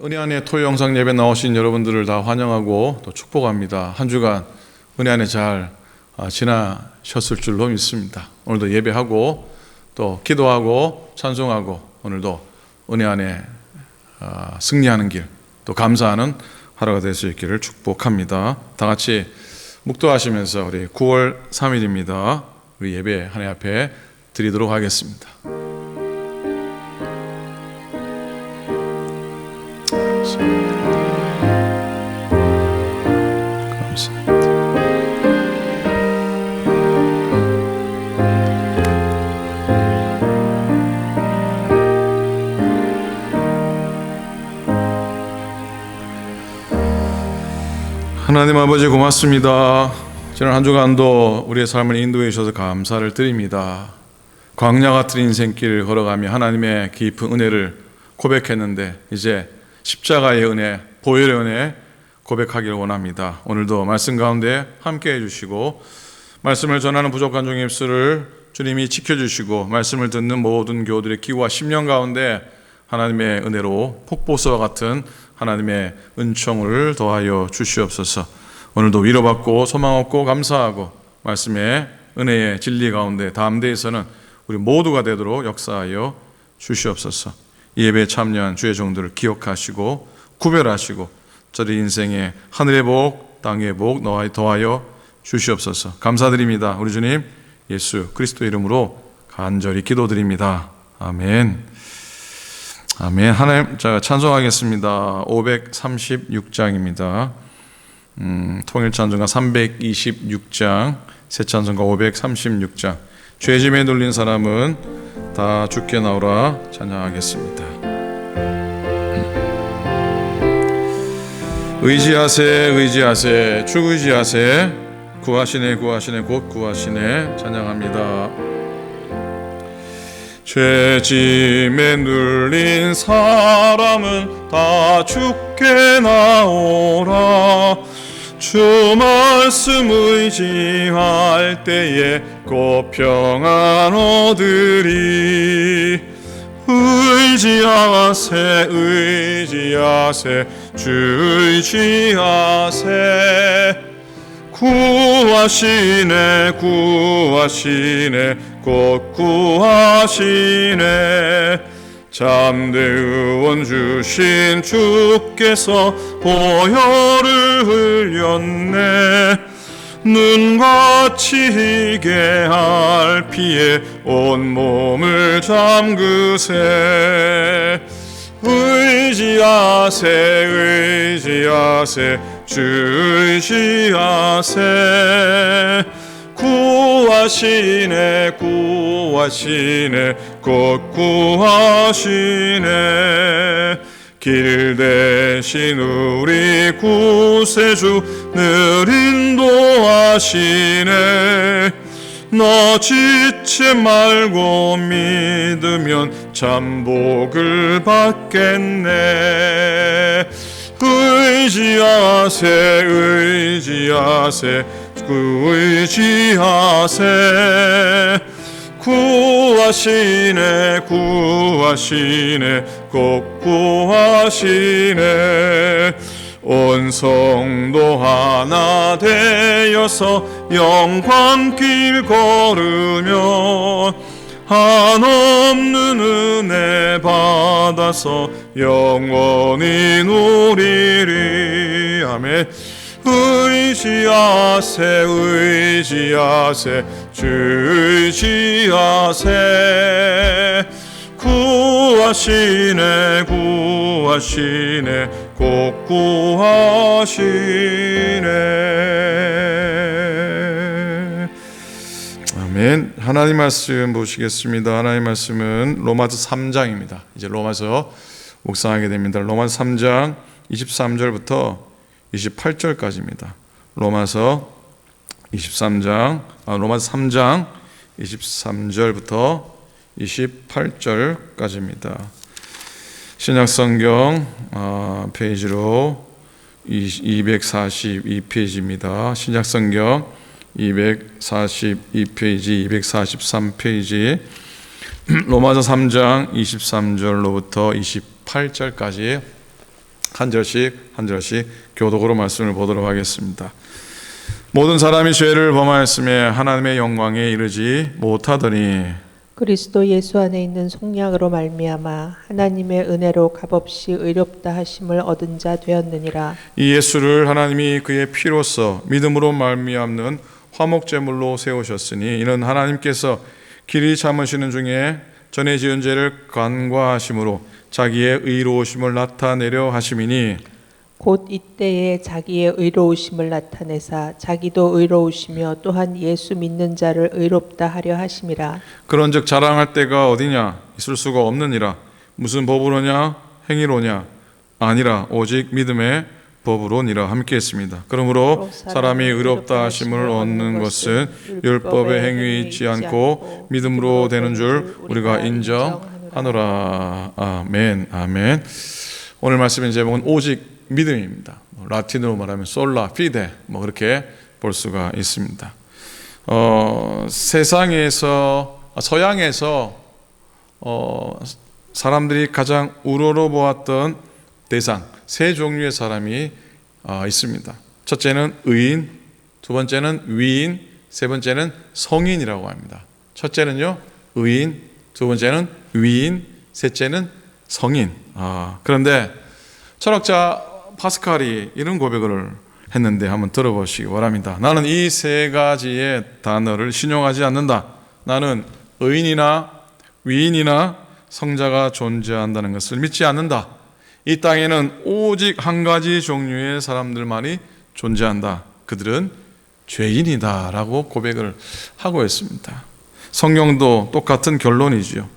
은혜 안에 토요 영상 예배 나오신 여러분들을 다 환영하고 또 축복합니다. 한 주간 은혜 안에 잘 지나셨을 줄로 믿습니다. 오늘도 예배하고 또 기도하고 찬송하고 오늘도 은혜 안에 승리하는 길, 또 감사하는 하루가 될 수 있기를 축복합니다. 다 같이 묵도하시면서 우리 9월 3일입니다. 우리 예배 하나님 앞에 드리도록 하겠습니다. 하나님 아버지 고맙습니다. 지난 한 주간도 우리의 삶을 인도해 주셔서 감사를 드립니다. 광야 같은 인생길을 걸어가며 하나님의 깊은 은혜를 고백했는데 이제 십자가의 은혜, 보혈의 은혜 고백하기를 원합니다. 오늘도 말씀 가운데 함께해 주시고 말씀을 전하는 부족한 종의 입술을 주님이 지켜주시고 말씀을 듣는 모든 교우들의 기와 심령 가운데 하나님의 은혜로 폭포수와 같은 하나님의 은총을 더하여 주시옵소서. 오늘도 위로받고 소망 얻고 감사하고 말씀의 은혜의 진리 가운데 다음 대에서는 우리 모두가 되도록 역사하여 주시옵소서. 이 예배에 참여한 주의 종들을 기억하시고 구별하시고 저희 인생의 하늘의 복 땅의 복 더하여 주시옵소서. 감사드립니다. 우리 주님 예수 그리스도 이름으로 간절히 기도드립니다. 아멘. 아멘. 하나님, 자 찬송하겠습니다. 536장입니다. 통일 찬송가 326장, 새 찬송가 536장. 죄짐에 눌린 사람은 다 주께 나오라 찬양하겠습니다. 의지하세 주 의지하세 구하시네 곧 구하시네 찬양합니다. 죄짐에 눌린 사람은 다 주께 나오라. 주 말씀 의지할 때에 곧 평안 얻으리. 의지하세 주 의지하세 구하시네 곧 구하시네. 잠대 의원 주신 주께서 보혈을 흘렸네. 눈같이 희게 할 피에 온몸을 잠그세. 의지하세 주 의지하세 구하시네 곧 구하시네. 길 대신 우리 구세주 늘 인도하시네. 너 지치 말고 믿으면 참 복을 받겠네. 의지하세 구하시네 곧 구하시네. 온 성도 하나 되어서 영광길 걸으면 한없는 은혜 받아서 영원히 누리리. 아멘. 의지하세 주 의지하세 구하시네 곧 구하시네. 아멘. 하나님 말씀 보시겠습니다. 하나님 말씀은 로마서 3장입니다. 이제 로마서 묵상하게 됩니다. 로마서 3장 23절부터 28절까지입니다. 로마서 3장 23절부터 28절까지입니다. 신약성경 페이지로 242페이지입니다. 신약성경 242페이지, 243페이지, 로마서 3장 23절로부터 28절까지 한 절씩 교독으로 말씀을 보도록 하겠습니다. 모든 사람이 죄를 범하였음에 하나님의 영광에 이르지 못하더니 그리스도 예수 안에 있는 속량으로 말미암아 하나님의 은혜로 값없이 의롭다 하심을 얻은 자 되었느니라. 이 예수를 하나님이 그의 피로써 믿음으로 말미암는 화목제물로 세우셨으니 이는 하나님께서 길이 참으시는 중에 전에 지은 죄를 간과하심으로 자기의 의로우심을 나타내려 하심이니 곧 이때에 자기의 의로우심을 나타내사 자기도 의로우시며 또한 예수 믿는 자를 의롭다 하려 하심이라. 그런즉 자랑할 때가 어디냐 있을 수가 없느니라. 무슨 법으로냐 행위로냐 아니라 오직 믿음의 법으로니라. 함께 했습니다. 그러므로 사람이 의롭다 하심을 얻는 것은 율법의 행위 있지 않고 믿음으로 되는 줄 우리가 인정하노라. 아멘. 아멘. 오늘 말씀의 제목은 오직 믿음입니다. 라틴어로 말하면 솔라 피데 그렇게 볼 수가 있습니다. 서양에서 사람들이 가장 우러러보았던 대상 세 종류의 사람이 있습니다. 첫째는 의인, 두 번째는 위인, 세 번째는 성인이라고 합니다. 첫째는요 의인, 두 번째는 위인, 셋째는 성인. 그런데 철학자 파스칼이 이런 고백을 했는데 한번 들어보시기 바랍니다. 나는 이 세 가지의 단어를 신용하지 않는다. 나는 의인이나 위인이나 성자가 존재한다는 것을 믿지 않는다. 이 땅에는 오직 한 가지 종류의 사람들만이 존재한다. 그들은 죄인이다 라고 고백을 하고 있습니다. 성경도 똑같은 결론이지요.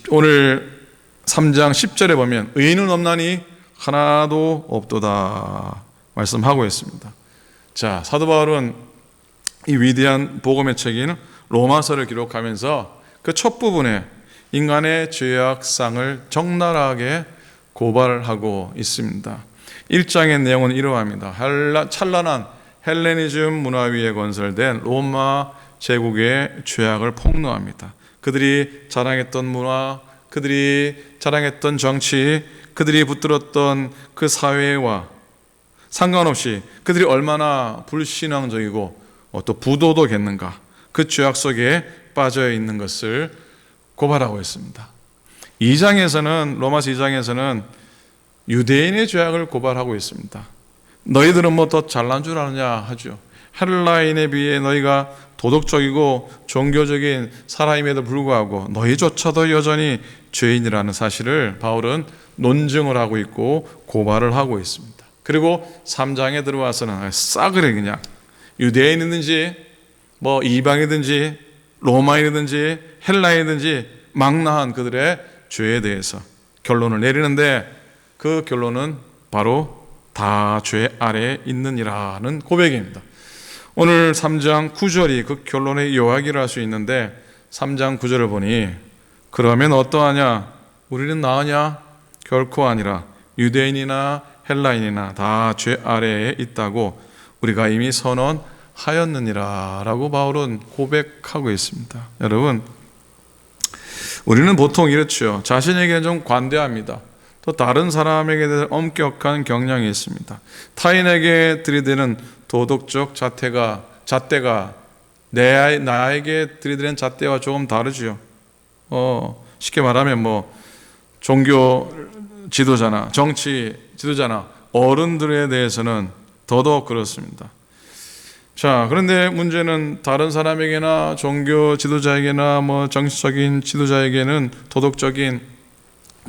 오늘 3장 10절에 보면 의인은 없나니 하나도 없도다 말씀하고 있습니다. 자, 사도 바울은 이 위대한 복음의 책인 로마서를 기록하면서 그 첫 부분에 인간의 죄악상을 적나라하게 고발하고 있습니다. 1장의 내용은 이러합니다. 찬란한 헬레니즘 문화 위에 건설된 로마 제국의 죄악을 폭로합니다. 그들이 자랑했던 문화, 그들이 자랑했던 정치, 그들이 붙들었던 그 사회와 상관없이 그들이 얼마나 불신앙적이고 또 부도덕했는가, 그 죄악 속에 빠져 있는 것을 고발하고 있습니다. 2장에서는 로마서 2장에서는 유대인의 죄악을 고발하고 있습니다. 너희들은 뭐 더 잘난 줄 아느냐 하죠. 헬라인에 비해 너희가 도덕적이고 종교적인 사람임에도 불구하고 너희조차도 여전히 죄인이라는 사실을 바울은 논증을 하고 있고 고발을 하고 있습니다. 그리고 3장에 들어와서는 싸그리 그냥 유대인이든지 이방이든지 로마인이든지 헬라인이든지 망라한 그들의 죄에 대해서 결론을 내리는데 그 결론은 바로 다 죄 아래에 있느니라는 고백입니다. 오늘 3장 9절이 그 결론의 요약이라 할 수 있는데 3장 9절을 보니 그러면 어떠하냐? 우리는 나으냐? 결코 아니라 유대인이나 헬라인이나 다 죄 아래에 있다고 우리가 이미 선언하였느니라 라고 바울은 고백하고 있습니다. 여러분, 우리는 보통 이렇죠. 자신에게는 좀 관대합니다. 또 다른 사람에게 대해 엄격한 경향이 있습니다. 타인에게 들이대는 도덕적 잣대가 나에게 들이대는 잣대와 조금 다르죠. 쉽게 말하면 종교 지도자나 정치 지도자나 어른들에 대해서는 더더욱 그렇습니다. 자, 그런데 문제는 다른 사람에게나 종교 지도자에게나 정치적인 지도자에게는 도덕적인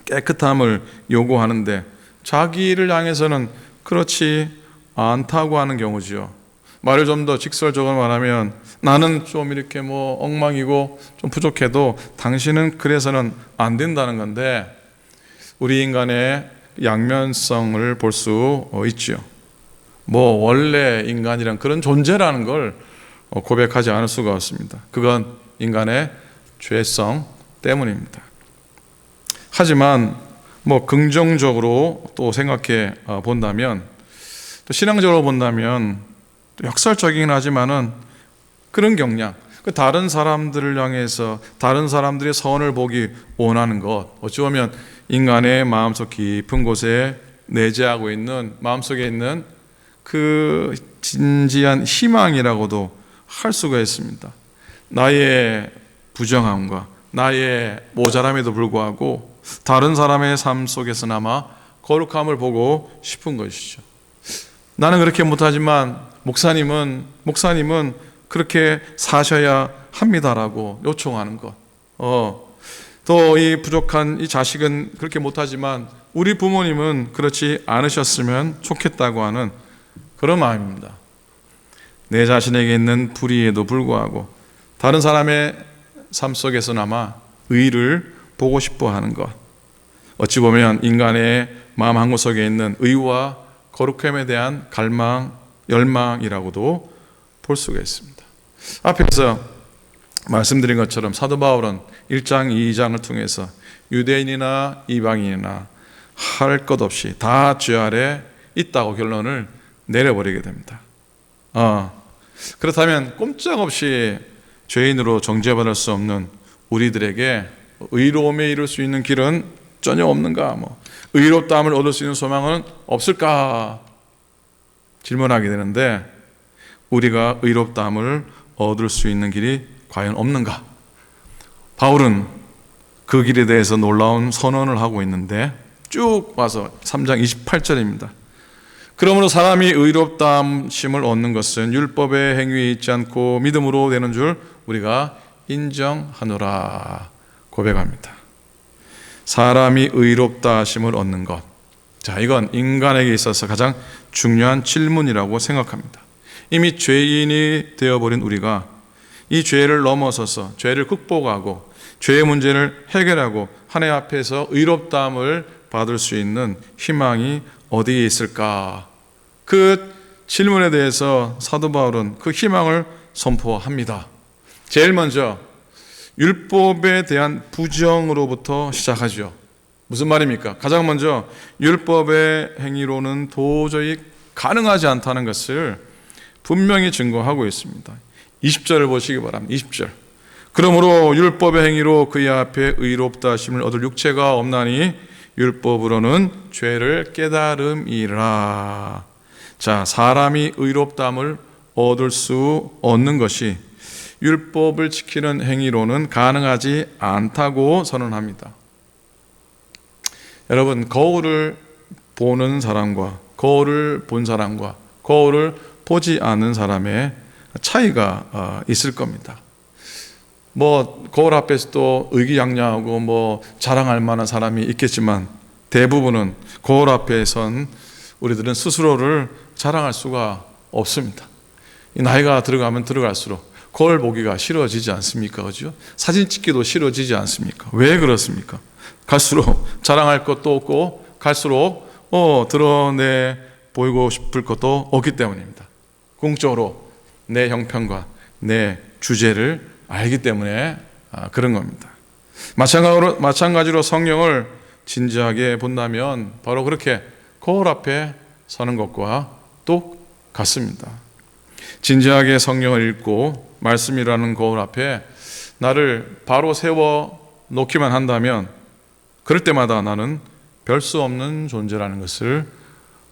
깨끗함을 요구하는데 자기를 향해서는 그렇지 않다고 하는 경우지요. 말을 좀 더 직설적으로 말하면 나는 좀 이렇게 엉망이고 좀 부족해도 당신은 그래서는 안 된다는 건데 우리 인간의 양면성을 볼 수 있지요. 원래 인간이란 그런 존재라는 걸 고백하지 않을 수가 없습니다. 그건 인간의 죄성 때문입니다. 하지만 긍정적으로 또 생각해 본다면, 또 신앙적으로 본다면 또 역설적이긴 하지만은 그런 경향, 그 다른 사람들을 향해서 다른 사람들의 선을 보기 원하는 것, 어찌 보면 인간의 마음속 깊은 곳에 내재하고 있는, 마음속에 있는 그 진지한 희망이라고도 할 수가 있습니다. 나의 부정함과 나의 모자람에도 불구하고 다른 사람의 삶 속에서나마 거룩함을 보고 싶은 것이죠. 나는 그렇게 못하지만 목사님은 그렇게 사셔야 합니다라고 요청하는 것. 또 이 부족한 이 자식은 그렇게 못하지만 우리 부모님은 그렇지 않으셨으면 좋겠다고 하는 그런 마음입니다. 내 자신에게 있는 불의에도 불구하고 다른 사람의 삶 속에서나마 의를 보고 싶어 하는 것. 어찌 보면 인간의 마음 한구석에 있는 의와 거룩함에 대한 갈망, 열망이라고도 볼 수가 있습니다. 앞에서 말씀드린 것처럼 사도 바울은 1장, 2장을 통해서 유대인이나 이방인이나 할 것 없이 다 죄 아래 있다고 결론을 내려버리게 됩니다. 그렇다면 꼼짝없이 죄인으로 정죄받을 수 없는 우리들에게 의로움에 이룰 수 있는 길은 전혀 없는가? 의롭다함을 얻을 수 있는 소망은 없을까? 질문하게 되는데 우리가 의롭다함을 얻을 수 있는 길이 과연 없는가? 바울은 그 길에 대해서 놀라운 선언을 하고 있는데 쭉 와서 3장 28절입니다. 그러므로 사람이 의롭다함을 얻는 것은 율법의 행위에 있지 않고 믿음으로 되는 줄 우리가 인정하노라 고백합니다. 사람이 의롭다 하심을 얻는 것. 자, 이건 인간에게 있어서 가장 중요한 질문이라고 생각합니다. 이미 죄인이 되어버린 우리가 이 죄를 넘어서서 죄를 극복하고 죄의 문제를 해결하고 하나님 앞에서 의롭다함을 받을 수 있는 희망이 어디에 있을까? 그 질문에 대해서 사도 바울은 그 희망을 선포합니다. 제일 먼저 율법에 대한 부정으로부터 시작하죠. 무슨 말입니까? 가장 먼저 율법의 행위로는 도저히 가능하지 않다는 것을 분명히 증거하고 있습니다. 20절을 보시기 바랍니다. 20절. 그러므로 율법의 행위로 그의 앞에 의롭다 하심을 얻을 육체가 없나니 율법으로는 죄를 깨달음이라. 자, 사람이 의롭다함을 얻을 수 없는 것이 율법을 지키는 행위로는 가능하지 않다고 선언합니다. 여러분, 거울을 보는 사람과 거울을 본 사람과 거울을 보지 않는 사람의 차이가 있을 겁니다. 거울 앞에서 또 의기양양하고 자랑할 만한 사람이 있겠지만 대부분은 거울 앞에 선 우리들은 스스로를 자랑할 수가 없습니다. 이 나이가 들어가면 들어갈수록 거울 보기가 싫어지지 않습니까? 그죠? 사진 찍기도 싫어지지 않습니까? 왜 그렇습니까? 갈수록 자랑할 것도 없고 갈수록 드러내 보이고 싶을 것도 없기 때문입니다. 궁극적으로 내 형편과 내 주제를 알기 때문에 그런 겁니다. 마찬가지로 성령을 진지하게 본다면 바로 그렇게 거울 앞에 서는 것과 똑같습니다. 진지하게 성령을 읽고 말씀이라는 거울 앞에 나를 바로 세워 놓기만 한다면 그럴 때마다 나는 별 수 없는 존재라는 것을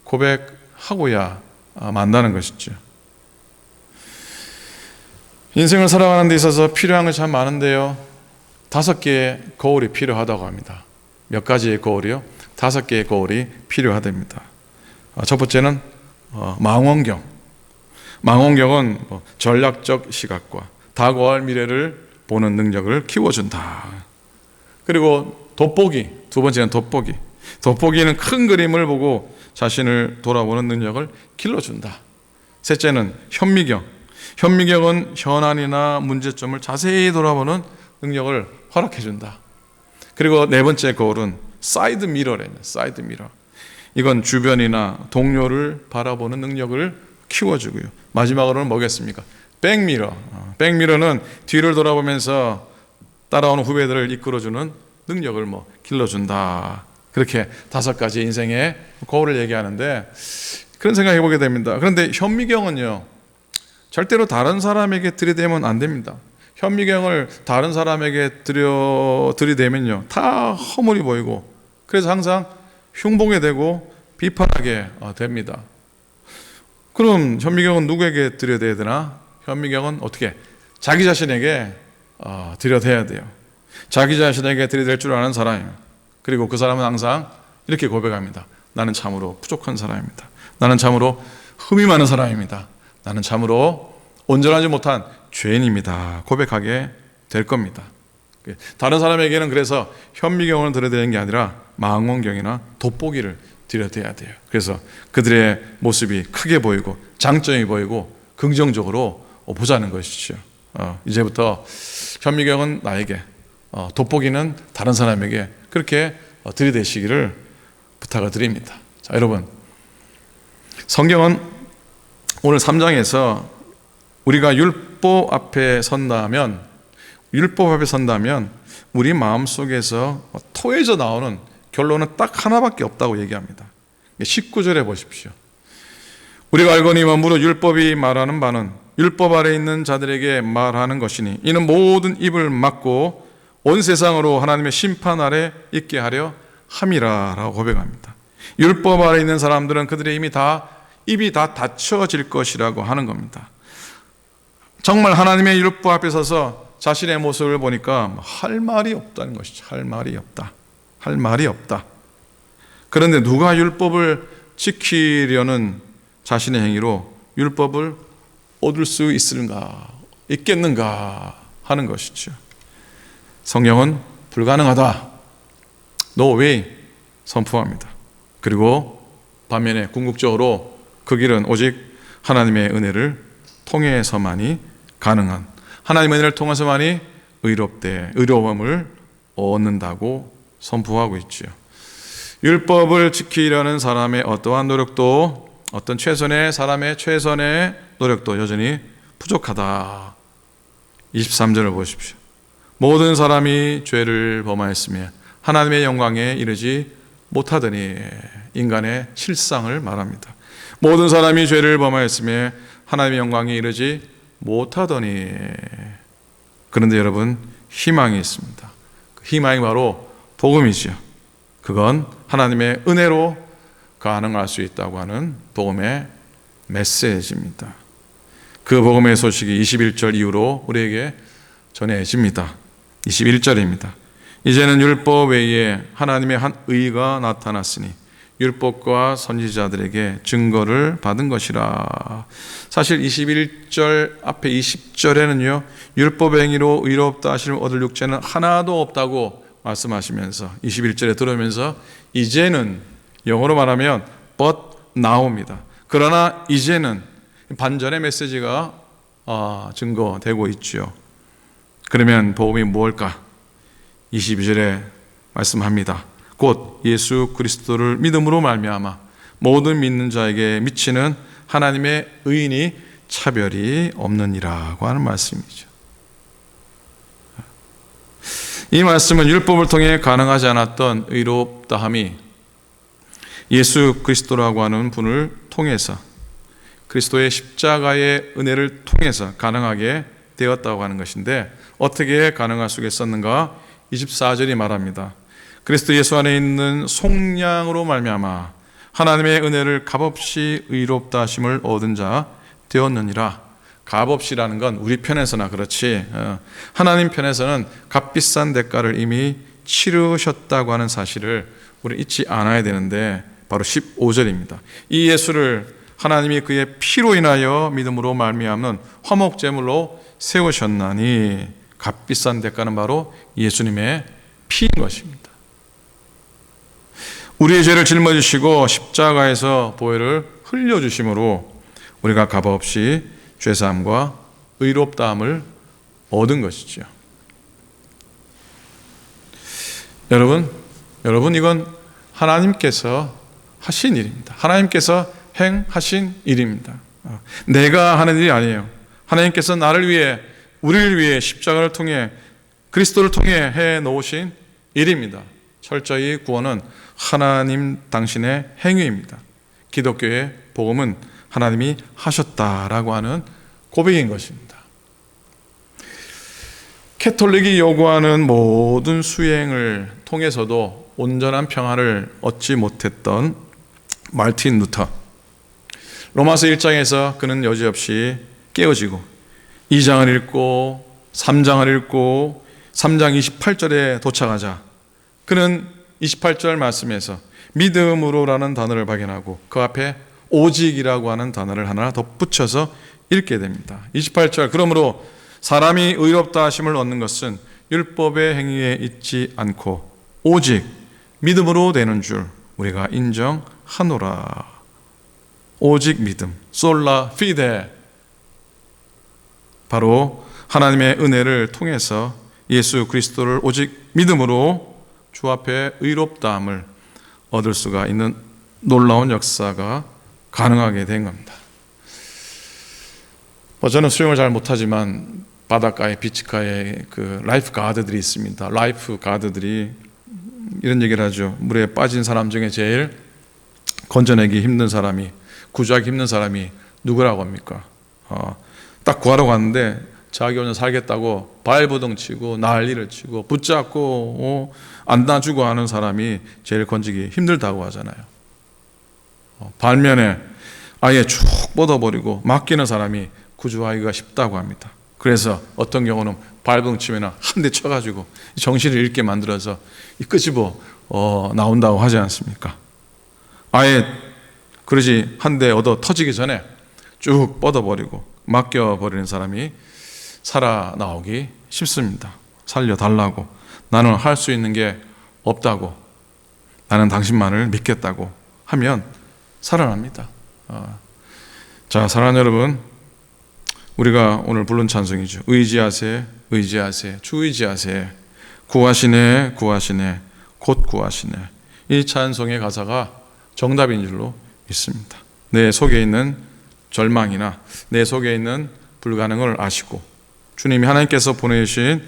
고백하고야 만다는 것이죠. 인생을 살아가는 데 있어서 필요한 것이 참 많은데요. 5개의 거울이 필요하다고 합니다. 몇 가지의 거울이요? 5개의 거울이 필요하답니다. 첫 번째는 망원경. 망원경은 전략적 시각과 다가올 미래를 보는 능력을 키워준다. 그리고 돋보기, 두 번째는 돋보기. 돋보기는 큰 그림을 보고 자신을 돌아보는 능력을 길러준다. 셋째는 현미경. 현미경은 현안이나 문제점을 자세히 돌아보는 능력을 허락해준다. 그리고 네 번째 거울은 사이드 미러랍니다. 사이드 미러. 이건 주변이나 동료를 바라보는 능력을 키워주고요. 마지막으로는 뭐겠습니까? 백미러. 백미러는 뒤를 돌아보면서 따라오는 후배들을 이끌어주는 능력을 길러준다. 그렇게 5가지 인생의 거울을 얘기하는데 그런 생각해 보게 됩니다. 그런데 현미경은요, 절대로 다른 사람에게 들이대면 안 됩니다. 현미경을 다른 사람에게 들이대면요, 다 허물이 보이고 그래서 항상 흉보게 되고 비판하게 됩니다. 그럼 현미경은 누구에게 들여대야 되나? 현미경은 어떻게? 자기 자신에게 들여대야 돼요. 자기 자신에게 들이댈 줄 아는 사람이에요. 그리고 그 사람은 항상 이렇게 고백합니다. 나는 참으로 부족한 사람입니다. 나는 참으로 흠이 많은 사람입니다. 나는 참으로 온전하지 못한 죄인입니다. 고백하게 될 겁니다. 다른 사람에게는 그래서 현미경을 들여대는 게 아니라 망원경이나 돋보기를 들여대야 돼요. 그래서 그들의 모습이 크게 보이고 장점이 보이고 긍정적으로 보자는 것이죠. 이제부터 현미경은 나에게, 돋보기는 다른 사람에게 그렇게 들이대시기를 부탁을 드립니다. 자, 여러분, 성경은 오늘 3장에서 우리가 율법 앞에 선다면 우리 마음속에서 토해져 나오는 결론은 딱 하나밖에 없다고 얘기합니다. 19절에 보십시오. 우리가 알거니와 무릇 율법이 말하는 바는 율법 아래 있는 자들에게 말하는 것이니 이는 모든 입을 막고 온 세상으로 하나님의 심판 아래 있게 하려 함이라 라고 고백합니다. 율법 아래 있는 사람들은 그들의 입이 다 닫혀질 것이라고 하는 겁니다. 정말 하나님의 율법 앞에 서서 자신의 모습을 보니까 할 말이 없다는 것이죠. 할 말이 없다. 그런데 누가 율법을 지키려는 자신의 행위로 율법을 얻을 수 있겠는가 하는 것이죠. 성경은 불가능하다, No way 선포합니다. 그리고 반면에 궁극적으로 그 길은 오직 하나님의 은혜를 통해서만이 가능한, 하나님의 은혜를 통해서만이 의로움을 얻는다고 선포하고 있죠. 율법을 지키려는 사람의 어떠한 노력도, 어떤 사람의 최선의 노력도 여전히 부족하다. 23절을 보십시오. 모든 사람이 죄를 범하였으며 하나님의 영광에 이르지 못하더니, 인간의 실상을 말합니다. 모든 사람이 죄를 범하였으며 하나님의 영광에 이르지 못하더니. 그런데 여러분, 희망이 있습니다. 그 희망이 바로 복음이죠. 그건 하나님의 은혜로 가능할 수 있다고 하는 복음의 메시지입니다. 그 복음의 소식이 21절 이후로 우리에게 전해집니다. 21절입니다. 이제는 율법 외에 하나님의 한 의가 나타났으니 율법과 선지자들에게 증거를 받은 것이라. 사실 21절 앞에 20절에는요, 율법 행위로 의롭다 하심을 얻을 육체는 하나도 없다고 말씀하시면서 21절에 들어오면서 이제는, 영어로 말하면 but now입니다. 그러나 이제는, 반전의 메시지가 증거되고 있죠. 그러면 복음이 무엇일까? 22절에 말씀합니다. 곧 예수 그리스도를 믿음으로 말미암아 모든 믿는 자에게 미치는 하나님의 의인이 차별이 없느니라고 하는 말씀이죠. 이 말씀은 율법을 통해 가능하지 않았던 의롭다함이 예수 그리스도라고 하는 분을 통해서, 그리스도의 십자가의 은혜를 통해서 가능하게 되었다고 하는 것인데, 어떻게 가능할 수 있었는가? 24절이 말합니다. 그리스도 예수 안에 있는 속량으로 말미암아 하나님의 은혜를 값없이 의롭다 하심을 얻은 자 되었느니라. 값없이라는 건 우리 편에서나 그렇지, 하나님 편에서는 값비싼 대가를 이미 치르셨다고 하는 사실을 우리 잊지 않아야 되는데, 바로 15절입니다. 이 예수를 하나님이 그의 피로 인하여 믿음으로 말미암는 화목제물로 세우셨나니, 값비싼 대가는 바로 예수님의 피인 것입니다. 우리의 죄를 짊어지시고 십자가에서 보혈을 흘려주심으로 우리가 값없이 죄사함과 의롭다함을 얻은 것이죠. 여러분, 이건 하나님께서 하신 일입니다. 하나님께서 행하신 일입니다. 내가 하는 일이 아니에요. 하나님께서 우리를 위해 십자가를 통해, 그리스도를 통해 해 놓으신 일입니다. 철저히 구원은 하나님 당신의 행위입니다. 기독교의 복음은 하나님이 하셨다라고 하는 고백인 것입니다. 캐톨릭이 요구하는 모든 수행을 통해서도 온전한 평화를 얻지 못했던 마르틴 루터. 로마서 1장에서 그는 여지없이 깨어지고 2장을 읽고 3장을 읽고 3장 28절에 도착하자 그는 28절 말씀에서 믿음으로라는 단어를 발견하고 그 앞에 오직이라고 하는 단어를 하나 덧붙여서 읽게 됩니다. 28절, 그러므로 사람이 의롭다 하심을 얻는 것은 율법의 행위에 있지 않고 오직 믿음으로 되는 줄 우리가 인정하노라. 오직 믿음, 솔라 피데, 바로 하나님의 은혜를 통해서 예수 그리스도를 오직 믿음으로 주 앞에 의롭다함을 얻을 수가 있는 놀라운 역사가 가능하게 된 겁니다. 저는 수영을 잘 못하지만 바닷가에 비치가에 그 라이프 가드들이 있습니다. 라이프 가드들이 이런 얘기를 하죠. 물에 빠진 사람 중에 제일 건져내기 힘든 사람이, 구조하기 힘든 사람이 누구라고 합니까? 딱 구하러 갔는데 자기 혼자 살겠다고 발버둥 치고 난리를 치고 붙잡고 안 놔주고 하는 사람이 제일 건지기 힘들다고 하잖아요. 반면에 아예 쭉 뻗어버리고 맡기는 사람이 구조하기가 쉽다고 합니다. 그래서 어떤 경우는 발버둥 치면 한 대 쳐가지고 정신을 잃게 만들어서 끄집어 나온다고 하지 않습니까? 아예 그러지 한 대 얻어 터지기 전에 쭉 뻗어버리고 맡겨버리는 사람이 살아나오기 쉽습니다. 살려달라고, 나는 할 수 있는 게 없다고, 나는 당신만을 믿겠다고 하면 살아납니다. 자, 사랑하는 여러분, 우리가 오늘 부른 찬송이죠. 의지하세, 의지하세, 주 의지하세, 구하시네, 구하시네, 곧 구하시네. 이 찬송의 가사가 정답인 줄로 믿습니다. 내 속에 있는 절망이나 내 속에 있는 불가능을 아시고 주님이 하나님께서 보내주신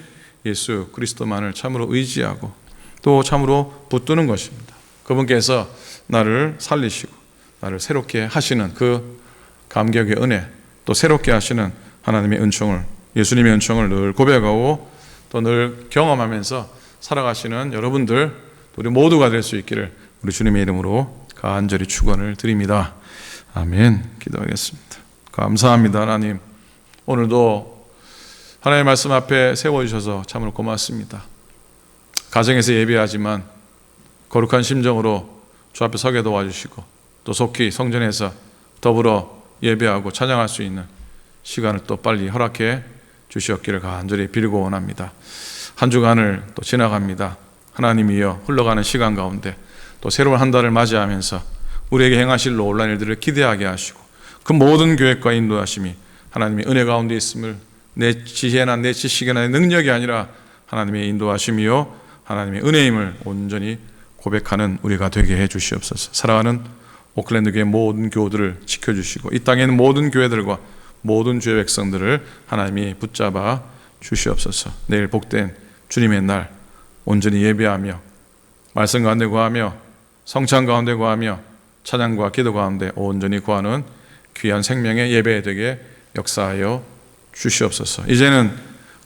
예수 그리스도만을 참으로 의지하고 또 참으로 붙드는 것입니다. 그분께서 나를 살리시고 나를 새롭게 하시는 그 감격의 은혜, 또 새롭게 하시는 하나님의 은총을, 예수님의 은총을 늘 고백하고 또 늘 경험하면서 살아가시는 여러분들, 우리 모두가 될 수 있기를 우리 주님의 이름으로 간절히 축원을 드립니다. 아멘. 기도하겠습니다. 감사합니다. 하나님, 오늘도 하나님의 말씀 앞에 세워주셔서 참으로 고맙습니다. 가정에서 예배하지만 거룩한 심정으로 주 앞에 서게 도와주시고 또 속히 성전에서 더불어 예배하고 찬양할 수 있는 시간을 또 빨리 허락해 주시옵기를 간절히 빌고 원합니다. 한 주간을 또 지나갑니다. 하나님이여, 흘러가는 시간 가운데 또 새로운 한 달을 맞이하면서 우리에게 행하실 놀라운 일들을 기대하게 하시고 그 모든 계획과 인도하심이 하나님의 은혜 가운데 있음을 내 지혜나 내 지식이나 내 능력이 아니라 하나님의 인도하심이요 하나님의 은혜임을 온전히 고백하는 우리가 되게 해 주시옵소서. 사랑하는 오클랜드 교회 모든 교우들을 지켜주시고 이 땅에 있는 모든 교회들과 모든 주의 백성들을 하나님이 붙잡아 주시옵소서. 내일 복된 주님의 날 온전히 예배하며 말씀 가운데 구하며 성찬 가운데 구하며 찬양과 기도 가운데 온전히 구하는 귀한 생명의 예배 되게 역사하여 주시옵소서. 이제는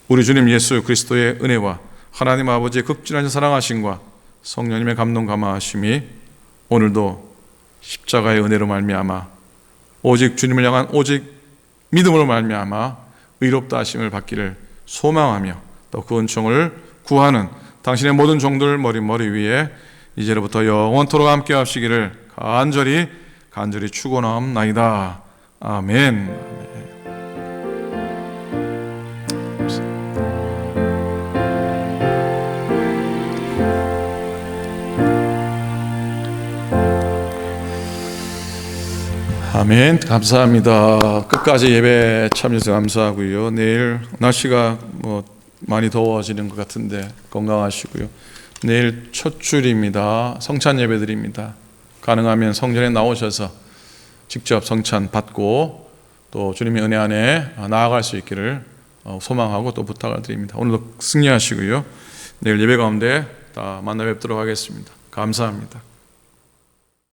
우리 주님 예수 그리스도의 은혜와 하나님 아버지의 극진하신 사랑하심과 성령님의 감동 감화하심이 오늘도 십자가의 은혜로 말미암아 오직 주님을 향한 오직 믿음으로 말미암아 의롭다 하심을 받기를 소망하며 또 그 은총을 구하는 당신의 모든 종들 머리 위에 이제로부터 영원토록 함께 하시기를 간절히 축원하옵나이다. 아멘. 아멘. 감사합니다. 끝까지 예배 참여해서 감사하고요. 내일 날씨가 많이 더워지는 것 같은데 건강하시고요. 내일 첫 줄입니다. 성찬 예배 드립니다. 가능하면 성전에 나오셔서 직접 성찬 받고 또 주님의 은혜 안에 나아갈 수 있기를 소망하고 또 부탁을 드립니다. 오늘도 승리하시고요. 내일 예배 가운데 다 만나 뵙도록 하겠습니다. 감사합니다.